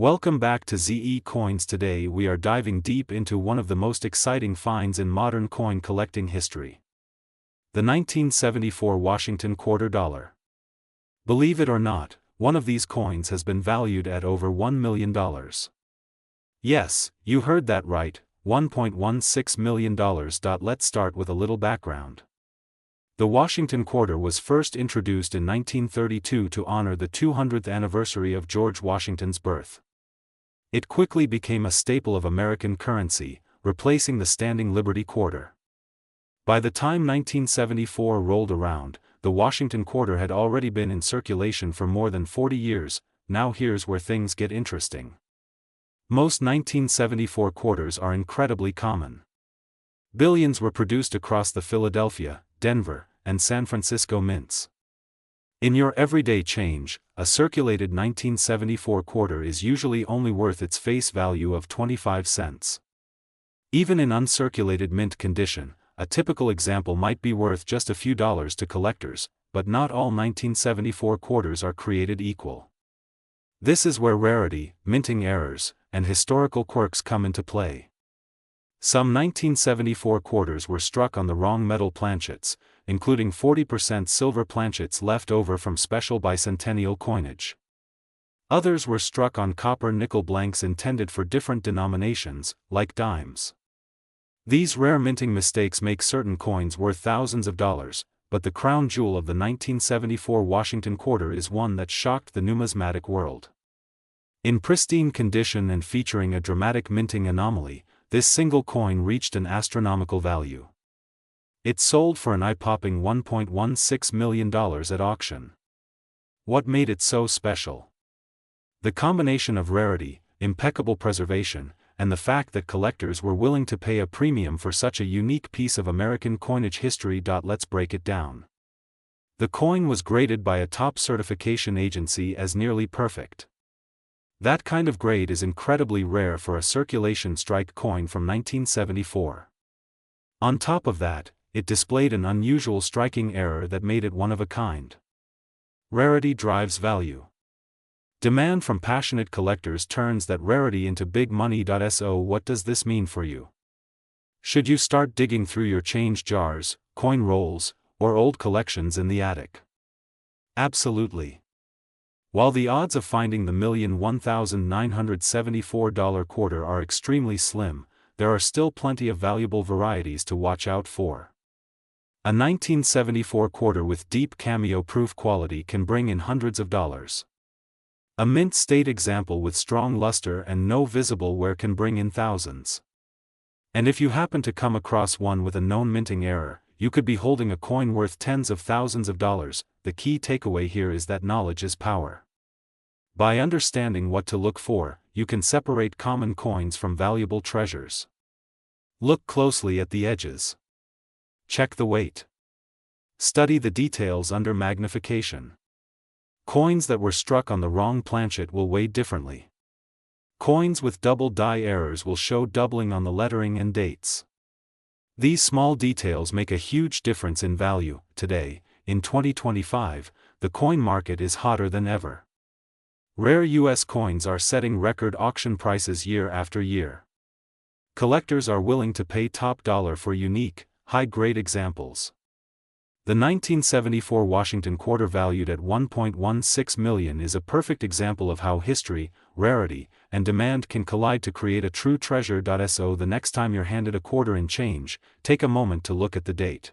Welcome back to ZE Coins. Today we are diving deep into one of the most exciting finds in modern coin collecting history. The 1974 Washington Quarter Dollar. Believe it or not, one of these coins has been valued at over $1 million. Yes, you heard that right, $1.16 million. Let's start with a little background. The Washington Quarter was first introduced in 1932 to honor the 200th anniversary of George Washington's birth. It quickly became a staple of American currency, replacing the standing Liberty Quarter. By the time 1974 rolled around, the Washington Quarter had already been in circulation for more than 40 years. Now here's where things get interesting. Most 1974 quarters are incredibly common. Billions were produced across the Philadelphia, Denver, and San Francisco mints. In your everyday change, a circulated 1974 quarter is usually only worth its face value of 25 cents. Even in uncirculated mint condition, a typical example might be worth just a few dollars to collectors, but not all 1974 quarters are created equal. This is where rarity, minting errors, and historical quirks come into play. Some 1974 quarters were struck on the wrong metal planchets, including 40% silver planchets left over from special bicentennial coinage. Others were struck on copper-nickel blanks intended for different denominations, like dimes. These rare minting mistakes make certain coins worth thousands of dollars, but the crown jewel of the 1974 Washington Quarter is one that shocked the numismatic world. In pristine condition and featuring a dramatic minting anomaly, this single coin reached an astronomical value. It sold for an eye-popping $1.16 million at auction. What made it so special? The combination of rarity, impeccable preservation, and the fact that collectors were willing to pay a premium for such a unique piece of American coinage history. Let's break it down. The coin was graded by a top certification agency as nearly perfect. That kind of grade is incredibly rare for a circulation strike coin from 1974. On top of that, it displayed an unusual striking error that made it one of a kind. Rarity drives value. Demand from passionate collectors turns that rarity into big money. So what does this mean for you? Should you start digging through your change jars, coin rolls, or old collections in the attic? Absolutely. While the odds of finding the $1,1974 quarter are extremely slim, there are still plenty of valuable varieties to watch out for. A 1974 quarter with deep cameo-proof quality can bring in hundreds of dollars. A mint state example with strong luster and no visible wear can bring in thousands. And if you happen to come across one with a known minting error, you could be holding a coin worth tens of thousands of dollars. The key takeaway here is that knowledge is power. By understanding what to look for, you can separate common coins from valuable treasures. Look closely at the edges. Check the weight. Study the details under magnification. Coins that were struck on the wrong planchet will weigh differently. Coins with double die errors will show doubling on the lettering and dates. These small details make a huge difference in value. Today, in 2025, the coin market is hotter than ever. Rare U.S. coins are setting record auction prices year after year. Collectors are willing to pay top dollar for unique, high-grade examples. The 1974 Washington Quarter valued at $1.16 million is a perfect example of how history, rarity, and demand can collide to create a true treasure. So the next time you're handed a quarter in change, take a moment to look at the date.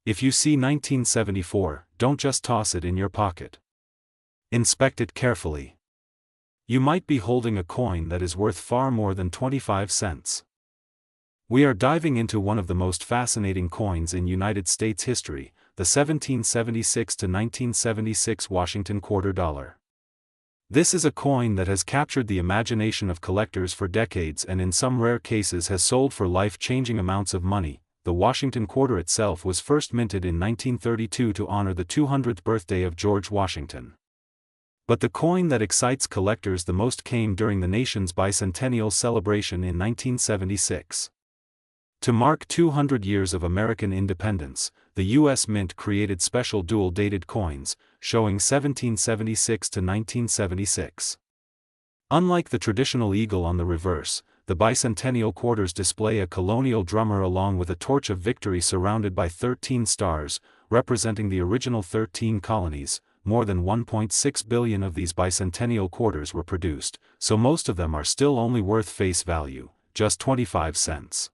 If you see 1974, don't just toss it in your pocket. Inspect it carefully. You might be holding a coin that is worth far more than 25 cents. We are diving into one of the most fascinating coins in United States history, the 1776 to 1976 Washington Quarter Dollar. This is a coin that has captured the imagination of collectors for decades and in some rare cases has sold for life-changing amounts of money. The Washington Quarter itself was first minted in 1932 to honor the 200th birthday of George Washington. But the coin that excites collectors the most came during the nation's bicentennial celebration in 1976. To mark 200 years of American independence, the U.S. Mint created special dual-dated coins, showing 1776 to 1976. Unlike the traditional eagle on the reverse, the bicentennial quarters display a colonial drummer along with a torch of victory surrounded by 13 stars, representing the original 13 colonies. More than 1.6 billion of these bicentennial quarters were produced, so most of them are still only worth face value, just 25 cents.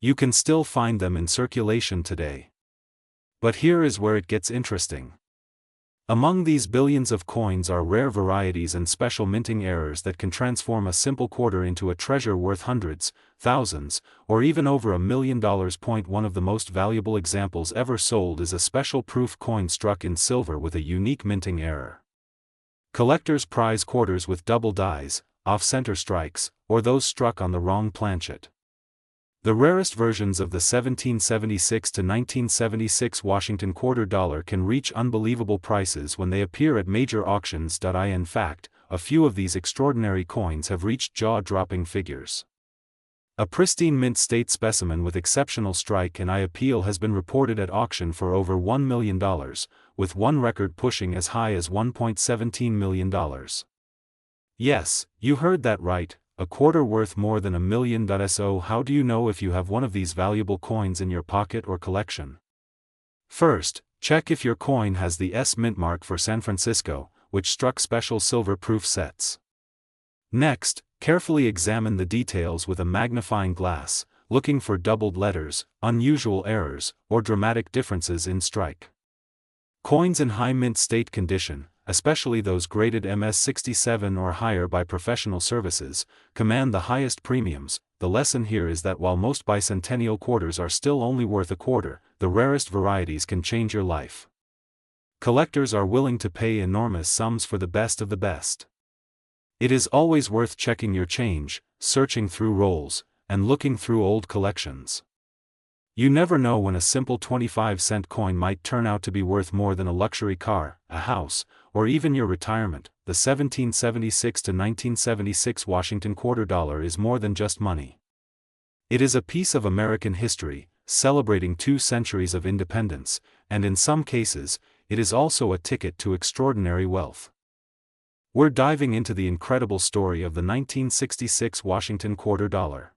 You can still find them in circulation today. But here is where it gets interesting. Among these billions of coins are rare varieties and special minting errors that can transform a simple quarter into a treasure worth hundreds, thousands, or even over $1 million. One of the most valuable examples ever sold is a special proof coin struck in silver with a unique minting error. Collectors prize quarters with double dies, off-center strikes, or those struck on the wrong planchet. The rarest versions of the 1776 to 1976 Washington quarter dollar can reach unbelievable prices when they appear at major auctions. In fact, a few of these extraordinary coins have reached jaw-dropping figures. A pristine mint state specimen with exceptional strike and eye appeal has been reported at auction for over $1 million, with one record pushing as high as $1.17 million. Yes, you heard that right. A quarter worth more than $1 million. So how do you know if you have one of these valuable coins in your pocket or collection? First, check if your coin has the S mint mark for San Francisco, which struck special silver proof sets. Next, carefully examine the details with a magnifying glass, looking for doubled letters, unusual errors, or dramatic differences in strike. Coins in high mint state condition, especially those graded MS67 or higher by professional services, command the highest premiums. The lesson here is that while most bicentennial quarters are still only worth a quarter, the rarest varieties can change your life. Collectors are willing to pay enormous sums for the best of the best. It is always worth checking your change, searching through rolls, and looking through old collections. You never know when a simple 25-cent coin might turn out to be worth more than a luxury car, a house, or even your retirement. The 1776 to 1976 Washington quarter dollar is more than just money. It is a piece of American history, celebrating 2 centuries of independence, and in some cases, it is also a ticket to extraordinary wealth. We're diving into the incredible story of the 1966 Washington quarter dollar.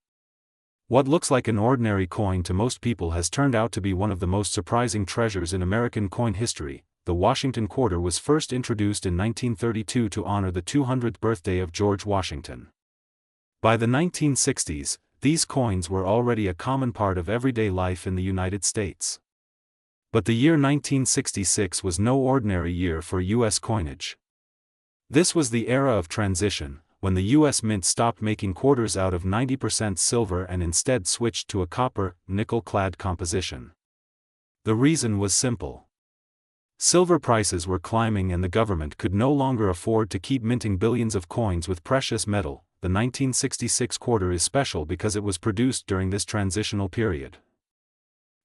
What looks like an ordinary coin to most people has turned out to be one of the most surprising treasures in American coin history. The Washington quarter was first introduced in 1932 to honor the 200th birthday of George Washington. By the 1960s, these coins were already a common part of everyday life in the United States. But the year 1966 was no ordinary year for U.S. coinage. This was the era of transition, when the U.S. Mint stopped making quarters out of 90% silver and instead switched to a copper, nickel-clad composition. The reason was simple. Silver prices were climbing and the government could no longer afford to keep minting billions of coins with precious metal. The 1966 quarter is special because it was produced during this transitional period.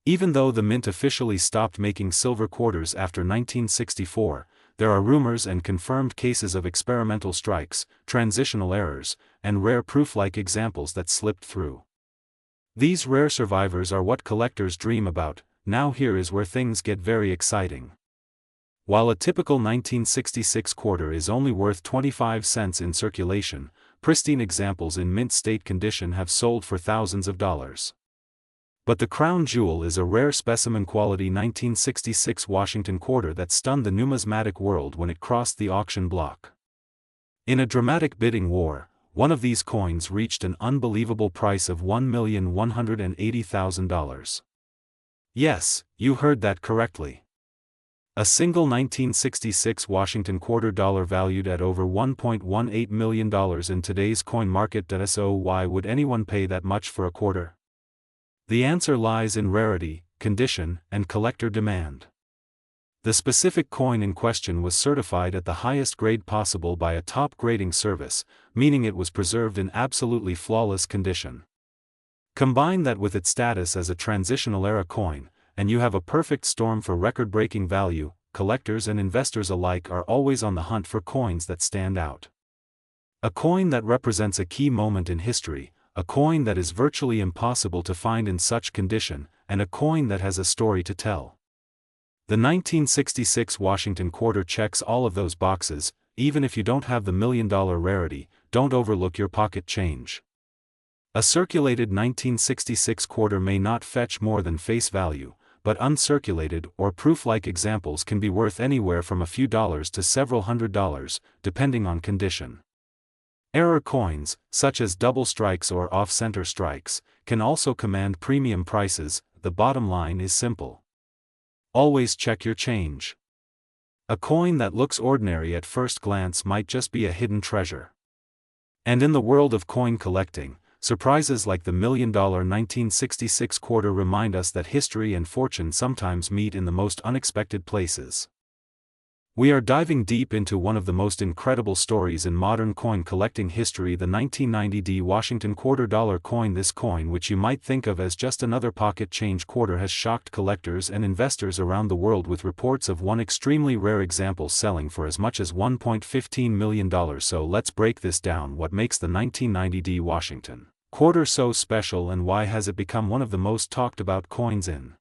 Even though the mint officially stopped making silver quarters after 1964, there are rumors and confirmed cases of experimental strikes, transitional errors, and rare proof-like examples that slipped through. These rare survivors are what collectors dream about. Now here is where things get very exciting. While a typical 1966 quarter is only worth 25 cents in circulation, pristine examples in mint state condition have sold for thousands of dollars. But the crown jewel is a rare specimen quality 1966 Washington quarter that stunned the numismatic world when it crossed the auction block. In a dramatic bidding war, one of these coins reached an unbelievable price of $1,180,000. Yes, you heard that correctly. A single 1966 Washington quarter dollar valued at over $1.18 million in today's coin market. So why would anyone pay that much for a quarter? The answer lies in rarity, condition, and collector demand. The specific coin in question was certified at the highest grade possible by a top grading service, meaning it was preserved in absolutely flawless condition. Combine that with its status as a transitional era coin, and you have a perfect storm for record-breaking value. Collectors and investors alike are always on the hunt for coins that stand out. A coin that represents a key moment in history, a coin that is virtually impossible to find in such condition, and a coin that has a story to tell. The 1966 Washington quarter checks all of those boxes. even if you don't have the million-dollar rarity, don't overlook your pocket change. A circulated 1966 quarter may not fetch more than face value, but uncirculated or proof-like examples can be worth anywhere from a few dollars to several $100s, depending on condition. Error coins, such as double strikes or off-center strikes, can also command premium prices. The bottom line is simple. Always check your change. A coin that looks ordinary at first glance might just be a hidden treasure. And in the world of coin collecting, surprises like the million-dollar 1966 quarter remind us that history and fortune sometimes meet in the most unexpected places. We are diving deep into one of the most incredible stories in modern coin collecting history, the 1990 Washington $quarter coin. This coin, which you might think of as just another pocket change quarter, has shocked collectors and investors around the world, with reports of one extremely rare example selling for as much as $1.15 million. So let's break this down. What makes the 1990 Washington quarter so special, and why has it become one of the most talked about coins in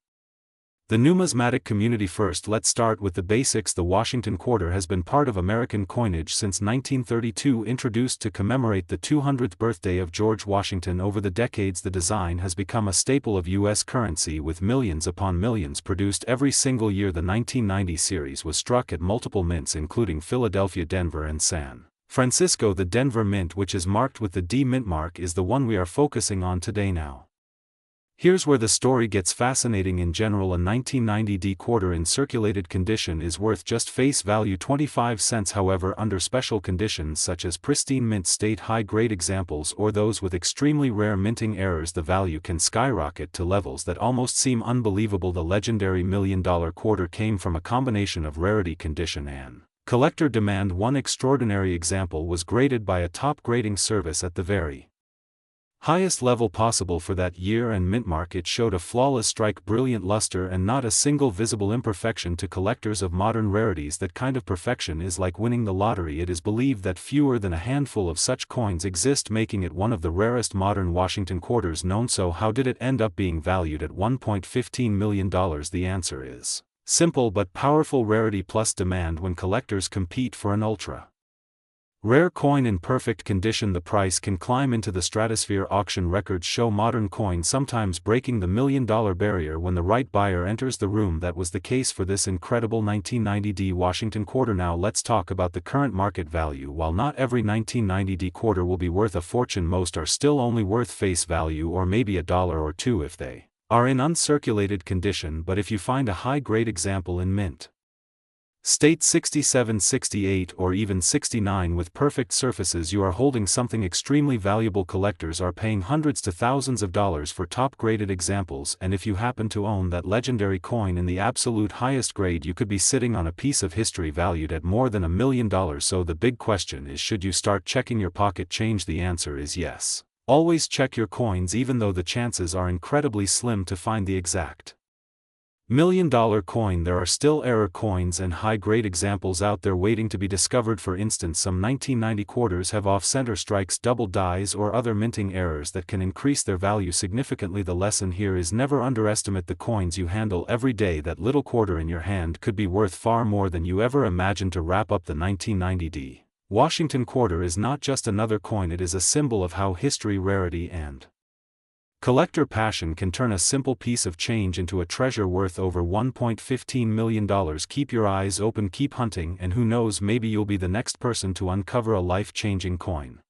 the numismatic community? First, let's start with the basics. The Washington quarter has been part of American coinage since 1932. Introduced to commemorate the 200th birthday of George Washington, over the decades the design has become a staple of U.S. currency, with millions upon millions produced every single year. The 1990 series was struck at multiple mints, including Philadelphia, Denver, and San Francisco. The Denver mint, which is marked with the D mint mark, is the one we are focusing on today. Now, here's where the story gets fascinating. In general, a 1990 D quarter in circulated condition is worth just face value 25 cents. However, under special conditions such as pristine mint state, high-grade examples, or those with extremely rare minting errors, the value can skyrocket to levels that almost seem unbelievable. The legendary million-dollar quarter came from a combination of rarity, condition, and collector demand. One extraordinary example was graded by a top grading service at the very highest level possible for that year, and mint mark. It showed a flawless strike, brilliant luster, and not a single visible imperfection. To collectors of modern rarities, that kind of perfection is like winning the lottery. It is believed that fewer than a handful of such coins exist, making it one of the rarest modern Washington quarters known. So how did it end up being valued at $1.15 million? The answer is simple but powerful: rarity plus demand. When collectors compete for an ultra rare coin in perfect condition, the price can climb into the stratosphere. Auction records show modern coins sometimes breaking the $1 million barrier when the right buyer enters the room. That was the case for this incredible 1990 D Washington quarter. Now let's talk about the current market value. While not every 1990 D quarter will be worth a fortune, most are still only worth face value, or maybe $1 or $2 if they are in uncirculated condition. But if you find a high-grade example in mint state 67, 68, or even 69 with perfect surfaces, you are holding something extremely valuable. Collectors are paying hundreds to thousands of dollars for top-graded examples, and if you happen to own that legendary coin in the absolute highest grade, you could be sitting on a piece of history valued at more than $1 million. So the big question is, should you start checking your pocket change? The answer is yes. Always check your coins, even though the chances are incredibly slim to find the exact $1 million coin. There are still error coins and high-grade examples out there waiting to be discovered. For instance, some 1990 quarters have off-center strikes, double dies, or other minting errors that can increase their value significantly. The lesson here is never underestimate the coins you handle every day. That little quarter in your hand could be worth far more than you ever imagined. To wrap up, the 1990 D Washington quarter is not just another coin, it is a symbol of how history, rarity, and collector passion can turn a simple piece of change into a treasure worth over $1.15 million. Keep your eyes open, keep hunting, and who knows, maybe you'll be the next person to uncover a life-changing coin.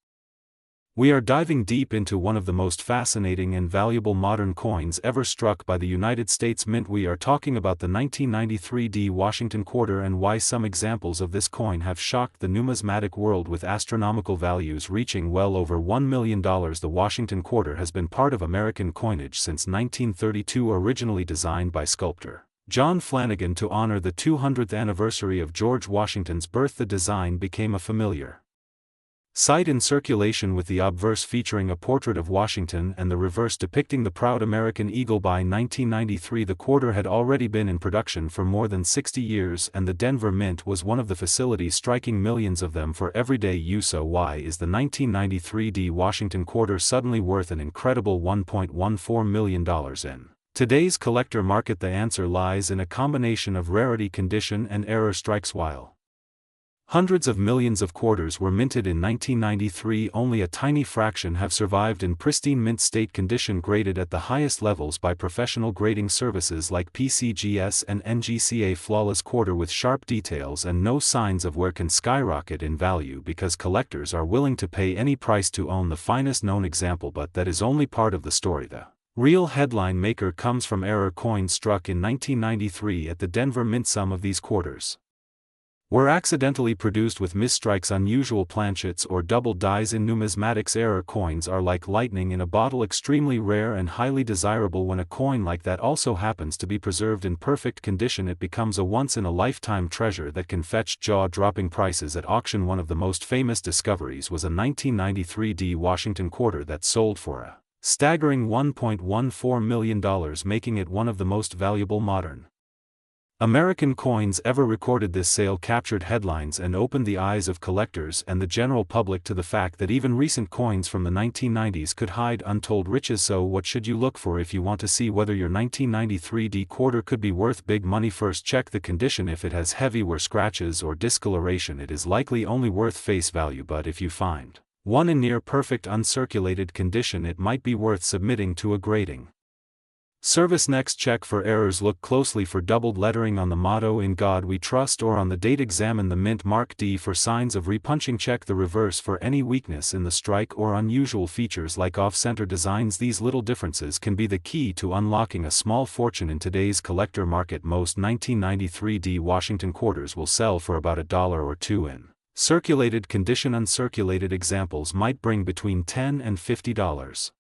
We are diving deep into one of the most fascinating and valuable modern coins ever struck by the United States Mint. We are talking about the 1993 D Washington quarter, and why some examples of this coin have shocked the numismatic world, with astronomical values reaching well over $1 million. The Washington quarter has been part of American coinage since 1932. Originally designed by sculptor John Flanagan to honor the 200th anniversary of George Washington's birth, the design became a familiar sight in circulation, with the obverse featuring a portrait of Washington and the reverse depicting the proud American eagle. By 1993, the quarter had already been in production for more than 60 years, and the Denver Mint was one of the facilities striking millions of them for everyday use. So why is the 1993 D Washington quarter suddenly worth an incredible $1.14 million in today's collector market? The answer lies in a combination of rarity, condition, and error strikes. While Hundreds of millions of quarters were minted in 1993. Only a tiny fraction have survived in pristine mint state condition, graded at the highest levels by professional grading services like PCGS and NGCA. Flawless quarter with sharp details and no signs of wear can skyrocket in value because collectors are willing to pay any price to own the finest known example, but that is only part of the story. The real headline maker comes from error coins struck in 1993 at the Denver Mint. Some of these quarters were accidentally produced with misstrikes, unusual planchets, or double dies. In numismatics, error coins are like lightning in a bottle, extremely rare and highly desirable. When a coin like that also happens to be preserved in perfect condition, it becomes a once-in-a-lifetime treasure that can fetch jaw-dropping prices at auction. One of the most famous discoveries was a 1993 D Washington quarter that sold for a staggering $1.14 million, making it one of the most valuable modern American coins ever recorded. This sale captured headlines and opened the eyes of collectors and the general public to the fact that even recent coins from the 1990s could hide untold riches. So what should you look for if you want to see whether your 1993 D quarter could be worth big money? First, check the condition. If it has heavy wear, scratches, or discoloration, it is likely only worth face value, but if you find one in near perfect uncirculated condition, it might be worth submitting to a grading service. Next, check for errors. Look closely for doubled lettering on the motto "In God We Trust" or on the date. Examine the mint mark D for signs of repunching. Check the reverse for any weakness in the strike or unusual features like off-center designs. These little differences can be the key to unlocking a small fortune in today's collector market. Most 1993 D Washington quarters will sell for about $1 or $2 in circulated condition. Uncirculated examples might bring between $10 and $50,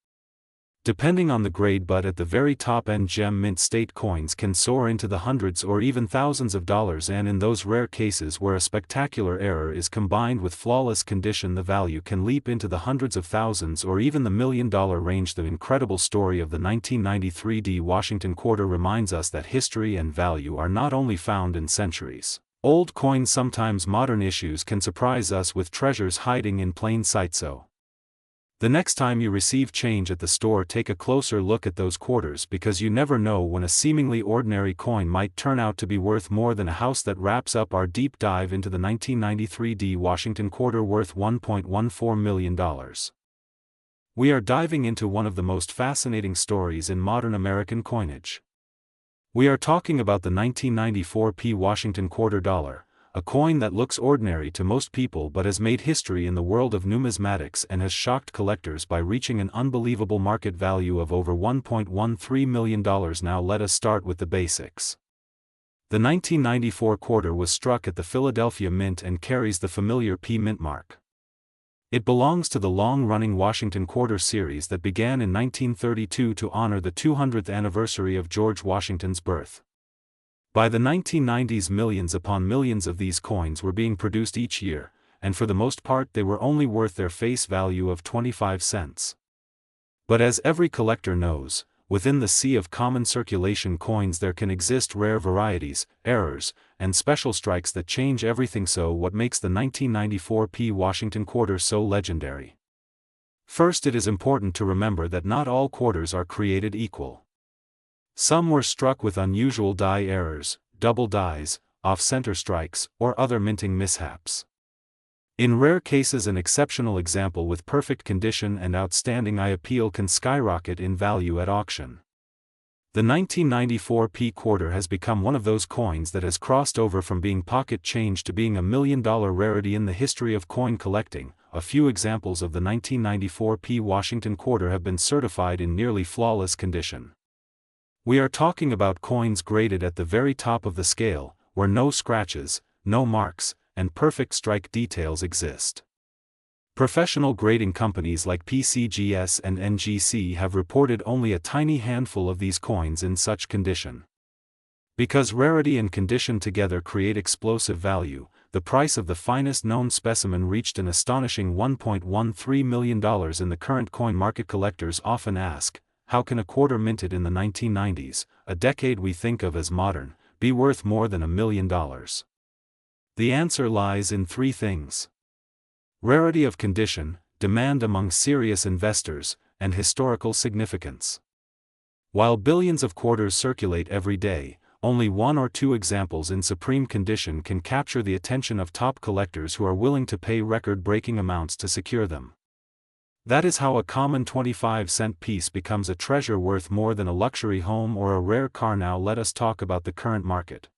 depending on the grade, but at the very top end, gem mint state coins can soar into the hundreds or even thousands of dollars. And in those rare cases where a spectacular error is combined with flawless condition, the value can leap into the hundreds of thousands or even the $1 million range. The incredible story of the 1993 D Washington quarter reminds us that history and value are not only found in centuries old coins. Sometimes modern issues can surprise us with treasures hiding in plain sight. So the next time you receive change at the store, take a closer look at those quarters, because you never know when a seemingly ordinary coin might turn out to be worth more than a house. That wraps up our deep dive into the 1993 D Washington quarter, worth $1.14 million. We are diving into one of the most fascinating stories in modern American coinage. We are talking about the 1994 P Washington quarter dollar, a coin that looks ordinary to most people but has made history in the world of numismatics and has shocked collectors by reaching an unbelievable market value of over $1.13 million. Now let us start with the basics. The 1994 quarter was struck at the Philadelphia Mint and carries the familiar P Mint mark. It belongs to the long-running Washington quarter series that began in 1932 to honor the 200th anniversary of George Washington's birth. By the 1990s, millions upon millions of these coins were being produced each year, and for the most part they were only worth their face value of 25 cents. But as every collector knows, within the sea of common circulation coins there can exist rare varieties, errors, and special strikes that change everything. So what makes the 1994 P Washington quarter so legendary? First, it is important to remember that not all quarters are created equal. Some were struck with unusual die errors, double dies, off-center strikes, or other minting mishaps. In rare cases, an exceptional example with perfect condition and outstanding eye appeal can skyrocket in value at auction. The 1994 P quarter has become one of those coins that has crossed over from being pocket change to being a $1 million rarity in the history of coin collecting. A few examples of the 1994 P Washington quarter have been certified in nearly flawless condition. We are talking about coins graded at the very top of the scale, where no scratches, no marks, and perfect strike details exist. Professional grading companies like PCGS and NGC have reported only a tiny handful of these coins in such condition. Because rarity and condition together create explosive value, the price of the finest known specimen reached an astonishing $1.13 million in the current coin market. Collectors often ask, how can a quarter minted in the 1990s, a decade we think of as modern, be worth more than $1 million? The answer lies in three things: rarity of condition, demand among serious investors, and historical significance. While billions of quarters circulate every day, only one or two examples in supreme condition can capture the attention of top collectors who are willing to pay record-breaking amounts to secure them. That is how a common 25-cent piece becomes a treasure worth more than a luxury home or a rare car. Now let us talk about the current market.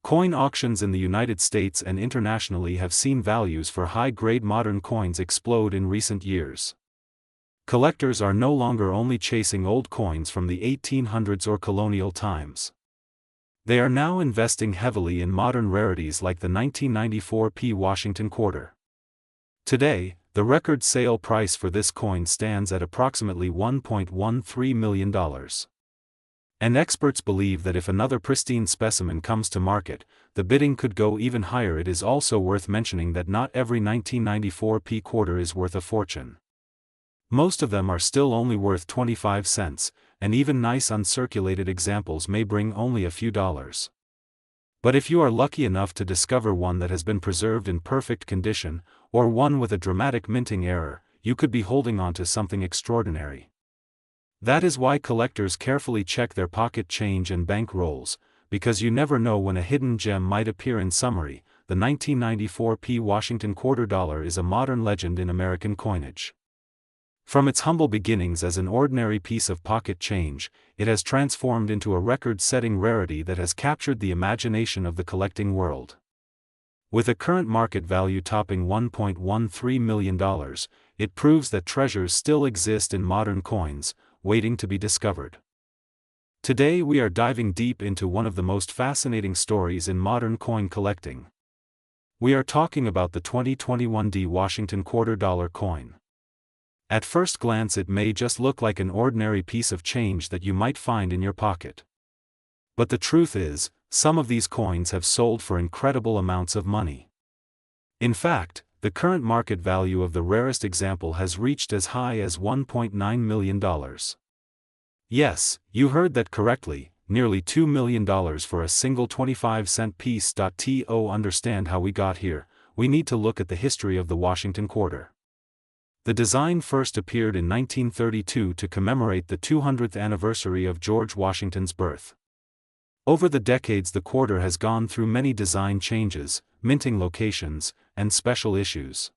Coin auctions in the United States and internationally have seen values for high-grade modern coins explode in recent years. Collectors are no longer only chasing old coins from the 1800s or colonial times. They are now investing heavily in modern rarities like the 1994 Washington quarter. Today, the record sale price for this coin stands at approximately $1.13 million. And experts believe that if another pristine specimen comes to market, the bidding could go even higher. It is also worth mentioning that not every 1994 quarter is worth a fortune. Most of them are still only worth 25 cents, and even nice uncirculated examples may bring only a few dollars. But if you are lucky enough to discover one that has been preserved in perfect condition, or one with a dramatic minting error, you could be holding on to something extraordinary. That is why collectors carefully check their pocket change and bank rolls, because you never know when a hidden gem might appear. In summary, the 1994 Washington quarter dollar is a modern legend in American coinage. From its humble beginnings as an ordinary piece of pocket change, it has transformed into a record-setting rarity that has captured the imagination of the collecting world. With a current market value topping $1.13 million, it proves that treasures still exist in modern coins, waiting to be discovered. Today we are diving deep into one of the most fascinating stories in modern coin collecting. We are talking about the 2021 Washington quarter dollar coin. At first glance it may just look like an ordinary piece of change that you might find in your pocket. But the truth is, some of these coins have sold for incredible amounts of money. In fact, the current market value of the rarest example has reached as high as $1.9 million. Yes, you heard that correctly, nearly $2 million for a single 25-cent piece. To understand how we got here, we need to look at the history of the Washington quarter. The design first appeared in 1932 to commemorate the 200th anniversary of George Washington's birth. Over the decades the quarter has gone through many design changes, minting locations, and special issues.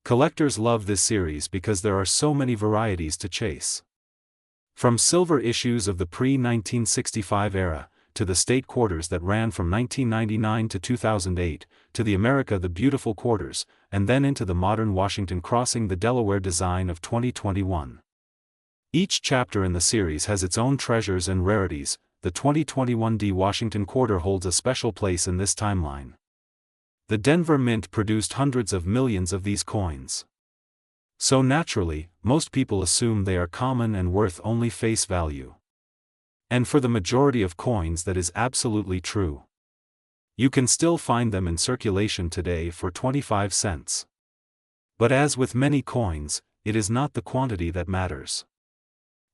Collectors love this series because there are so many varieties to chase. From silver issues of the pre-1965 era, to the state quarters that ran from 1999 to 2008, to the America the Beautiful quarters, and then into the modern Washington crossing the Delaware design of 2021. Each chapter in the series has its own treasures and rarities. The 2021 Washington quarter holds a special place in this timeline. The Denver Mint produced hundreds of millions of these coins. So naturally, most people assume they are common and worth only face value. And for the majority of coins that is absolutely true. You can still find them in circulation today for 25 cents. But as with many coins, it is not the quantity that matters.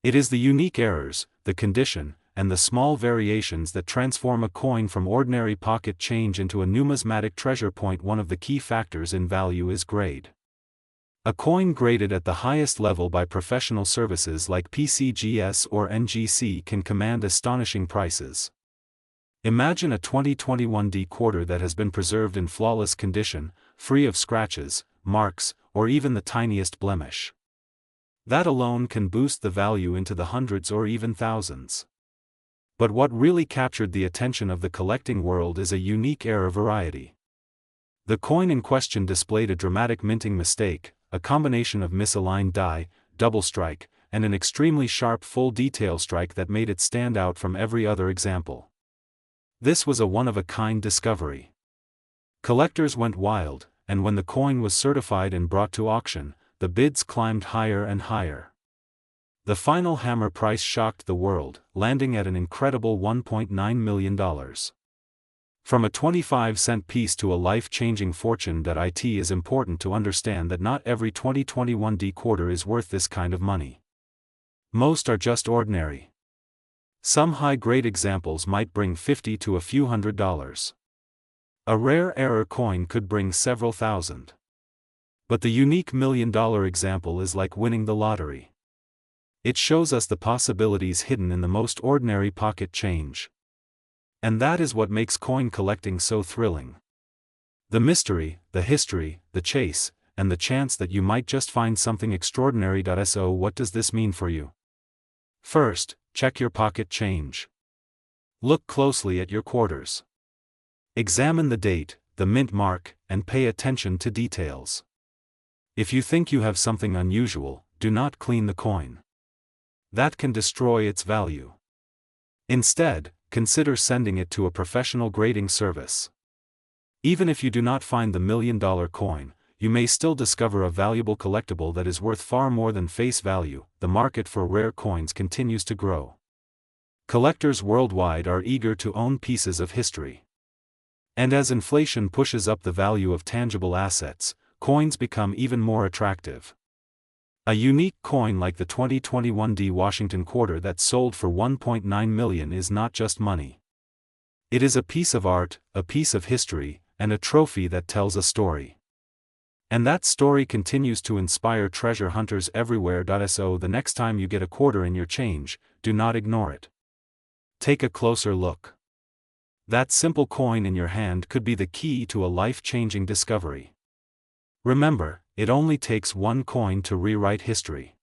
It is the unique errors, the condition, and the small variations that transform a coin from ordinary pocket change into a numismatic treasure. One of the key factors in value is grade. A coin graded at the highest level by professional services like PCGS or NGC can command astonishing prices. Imagine a 2021 quarter that has been preserved in flawless condition, free of scratches, marks, or even the tiniest blemish. That alone can boost the value into the hundreds or even thousands. But what really captured the attention of the collecting world is a unique error variety. The coin in question displayed a dramatic minting mistake, a combination of misaligned die, double strike, and an extremely sharp full detail strike that made it stand out from every other example. This was a one-of-a-kind discovery. Collectors went wild, and when the coin was certified and brought to auction, the bids climbed higher and higher. The final hammer price shocked the world, landing at an incredible $1.9 million. From a 25-cent piece to a life-changing fortune. It is important to understand that not every 2021 quarter is worth this kind of money. Most are just ordinary. Some high-grade examples might bring $50 to a few $100. A rare error coin could bring several thousand. But the unique $1 million example is like winning the lottery. It shows us the possibilities hidden in the most ordinary pocket change. And that is what makes coin collecting so thrilling. The mystery, the history, the chase, and the chance that you might just find something extraordinary. So what does this mean for you? First, check your pocket change. Look closely at your quarters. Examine the date, the mint mark, and pay attention to details. If you think you have something unusual, do not clean the coin. That can destroy its value. Instead, consider sending it to a professional grading service. Even if you do not find the $1 million coin, you may still discover a valuable collectible that is worth far more than face value. The market for rare coins continues to grow. Collectors worldwide are eager to own pieces of history. And as inflation pushes up the value of tangible assets, coins become even more attractive. A unique coin like the 2021 Washington quarter that sold for $1.9 million is not just money. It is a piece of art, a piece of history, and a trophy that tells a story. And that story continues to inspire treasure hunters everywhere. So the next time you get a quarter in your change, do not ignore it. Take a closer look. That simple coin in your hand could be the key to a life-changing discovery. Remember, it only takes one coin to rewrite history.